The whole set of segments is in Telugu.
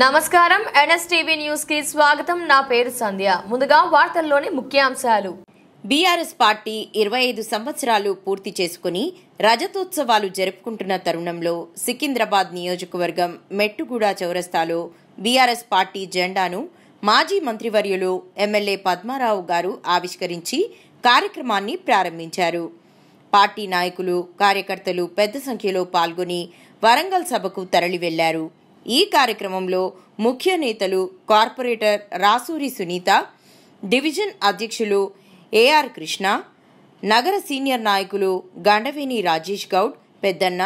నమస్కారం ఎన్ఎస్టీవీ న్యూస్ కి స్వాగతం। నా పేరు సంధ్య। ముందుగా వార్తల్లోని ముఖ్యాంశాలు। బీఆర్ఎస్ పార్టీ 25 సంవత్సరాలు పూర్తి చేసుకుని రజతోత్సవాలు జరుపుకుంటున్న తరుణంలో సికింద్రాబాద్ నియోజకవర్గం మెట్టుగూడ చౌరస్తాలో బీఆర్ఎస్ పార్టీ జెండాను మాజీ మంత్రివర్యులు ఎమ్మెల్యే పద్మారావు గారు ఆవిష్కరించి కార్యక్రమాన్ని ప్రారంభించారు। పార్టీ నాయకులు కార్యకర్తలు పెద్ద సంఖ్యలో పాల్గొని వరంగల్ సభకు తరలి వెళ్లారు। ఈ కార్యక్రమంలో ముఖ్య నేతలు కార్పొరేటర్ రాసూరి సునీత, డివిజన్ అధ్యక్షులు ఏఆర్ కృష్ణ, నగర సీనియర్ నాయకులు గండవేని రాజేష్ గౌడ్, పెద్దన్న,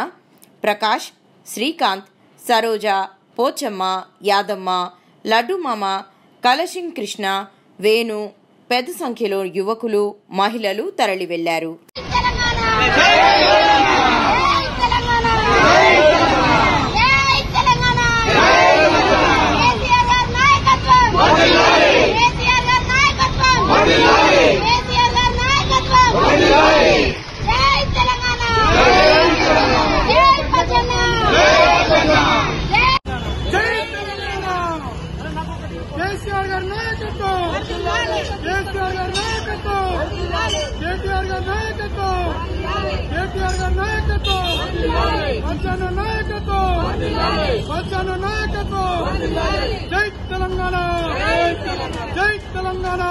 ప్రకాష్, శ్రీకాంత్, సరోజ, పోచమ్మ, యాదమ్మ, లడ్డుమామ, కలశింగ్ కృష్ణ, వేణు, పెద్ద సంఖ్యలో యువకులు మహిళలు తరలి వెళ్లారు। జై తెలంగాణ, జై తెలంగాణ।